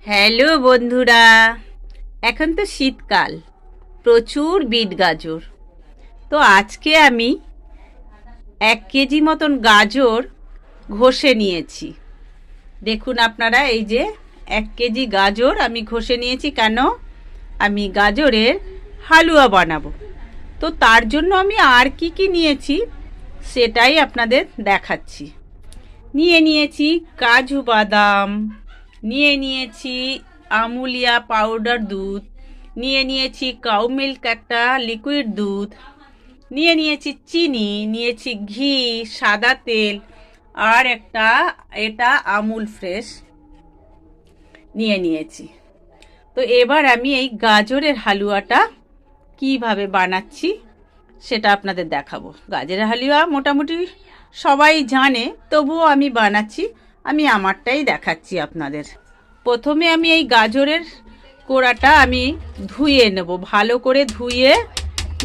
Hello বন্ধুরা, এখন তো শীতকাল, প্রচুর বিট গাজর। তো আজকে আমি 1 কেজি মতন গাজর ঘষে নিয়েছি। দেখুন আপনারা, এই যে 1 কেজি গাজর আমি ঘষে নিয়েছি। কেন? আমি গাজরের হালুয়া বানাবো। তো তার জন্য আমি আর কি নিয়েছি সেটাই আপনাদের দেখাচ্ছি। নিয়েছি কাজু বাদাম, নিয়েছি আমুলিয়া পাউডার দুধ, নিয়েছি কাউ মিল্ক একটা লিকুইড দুধ, নিয়েছি চিনি, নিয়েছি ঘি, সাদা তেল, আর এটা আমুল ফ্রেশ নিয়েছি। তো এবার আমি এই গাজরের হালুয়াটা কিভাবে বানাচ্ছি সেটা আপনাদের দেখাবো। গাজরের হালুয়া মোটামুটি সবাই জানে, তবুও আমি বানাচ্ছি, আমি আমারটাই দেখাচ্ছি আপনাদের। প্রথমে আমি এই গাজরের কোড়াটা আমি ধুয়ে নেব, ভালো করে ধুয়ে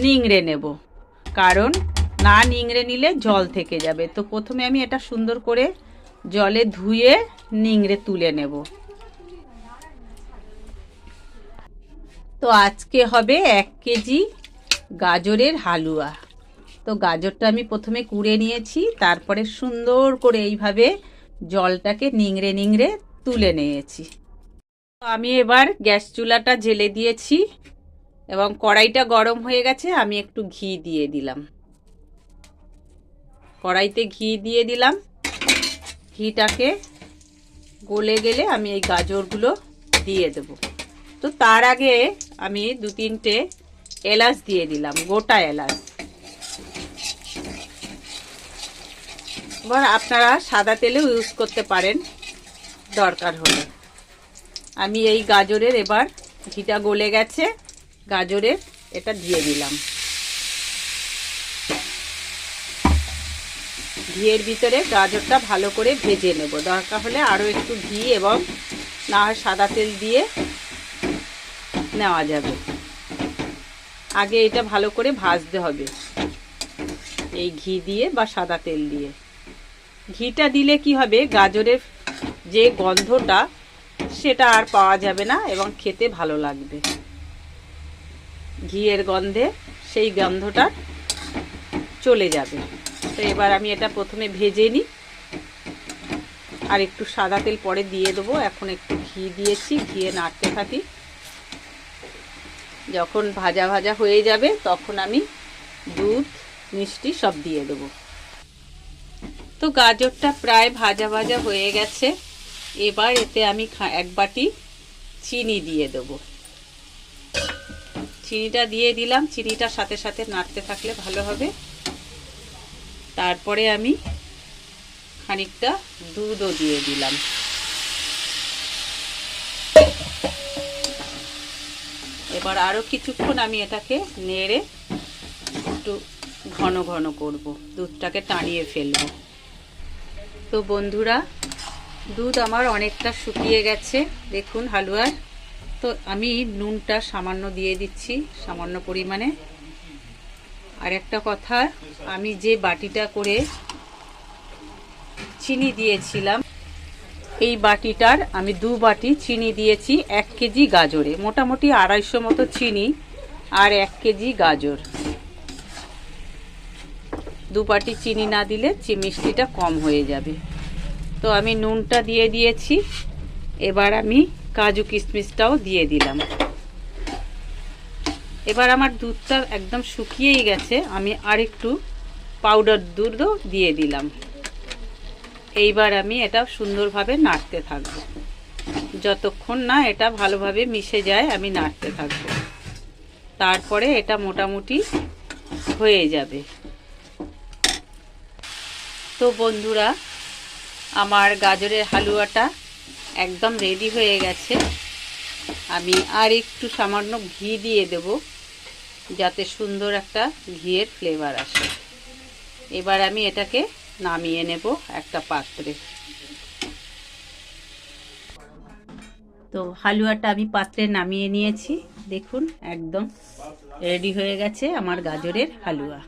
নিংড়ে নেব, কারণ না নিংড়ে নিলে জল থেকে যাবে। তো প্রথমে আমি এটা সুন্দর করে জলে ধুয়ে নিংড়ে তুলে নেব। তো আজকে হবে 1 কেজি গাজরের হালুয়া। তো গাজরটা আমি প্রথমে কুড়ে নিয়েছি, তারপরে সুন্দর করে এইভাবে জলটাকে নিংড়ে তুলে নিয়েছি। আমি এবার গ্যাস চুলাটা জ্বেলে দিয়েছি এবং কড়াইটা গরম হয়ে গেছে। আমি একটু ঘি দিয়ে দিলাম, কড়াইতে ঘি দিয়ে দিলাম। ঘিটাকে গলে গেলে আমি এই গাজরগুলো দিয়ে দেব। তো তার আগে আমি 2-3টে এলাচ দিয়ে দিলাম, গোটা এলাচ। এবার আপনারা সাদা তেলেও ইউজ করতে পারেন দরকার হলে। আমি এই গাজরের, এবার ঘিটা গলে গেছে, গাজরের এটা দিয়ে দিলাম। ঘিয়ের ভিতরে গাজরটা ভালো করে ভেজে নেব, দরকার হলে আরও একটু ঘি এবং না হয় সাদা তেল দিয়ে নেওয়া যাবে। আগে এটা ভালো করে ভাজতে হবে, এই ঘি দিয়ে বা সাদা তেল দিয়ে। ঘিটা দিলে কি হবে, গাজরের যে গন্ধটা সেটা আর পাওয়া যাবে না এবং খেতে ভালো লাগবে। ঘিয়ের গন্ধে সেই গন্ধটা চলে যাবে। তো এবার আমি এটা প্রথমে ভেজে নিই, আর একটু সাদা তেল পরে দিয়ে দেবো। এখন একটু ঘি দিয়েছি, ঘিয়ে নাড়তে থাকি। যখন ভাজা ভাজা হয়ে যাবে তখন আমি দুধ মিষ্টি সব দিয়ে দেবো। তো গাজরটা প্রায় ভাজা ভাজা হয়ে গেছে। এবার এতে আমি 1 বাটি চিনি দিয়ে দেব। চিনিটা দিয়ে দিলাম, চিনিটার সাথে সাথে নাড়তে থাকলে ভালো হবে। তারপরে আমি খানিকটা দুধও দিয়ে দিলাম। এবার আরও কিছুক্ষণ আমি এটাকে নেড়ে একটু ঘন ঘন করব, দুধটাকে টানিয়ে ফেলবো। তো বন্ধুরা, দুধ আমার অনেকটা শুকিয়ে গেছে দেখুন হালুয়ার। তো আমি নুনটা সামান্য দিয়ে দিচ্ছি, সামান্য পরিমাণে। আর একটা কথা, আমি যে বাটিটা করে চিনি দিয়েছিলাম, এই বাটিটার আমি 2 বাটি চিনি দিয়েছি 1 কেজি গাজরে। মোটামুটি 250 মতো চিনি আর 1 কেজি গাজর। 2 বাটি চিনি না দিলে মিষ্টিটা কম হয়ে যাবে। তো আমি নুনটা দিয়ে দিয়েছি। এবার আমি কাজু কিশমিশটাও দিয়ে দিলাম। এবার আমার দুধটা একদম শুকিয়েই গেছে, আমি আর একটু পাউডার দুধও দিয়ে দিলাম। এইবার আমি এটা সুন্দরভাবে নাড়তে থাকবো, যতক্ষণ না এটা ভালোভাবে মিশে যায় আমি নাড়তে থাকবো। তারপরে এটা মোটামুটি হয়ে যাবে। তো বন্ধুরা, আমার গাজরের হালুয়াটা একদম রেডি হয়ে গেছে। আমি আর একটু সামান্য ঘি দিয়ে দেব, যাতে সুন্দর একটা ঘিয়ের ফ্লেভার আসে। এবার আমি এটাকে নামিয়ে নেব একটা পাত্রে। তো হালুয়াটা আমি পাত্রে নামিয়ে নিয়েছি। দেখুন একদম রেডি হয়ে গেছে আমার গাজরের হালুয়া।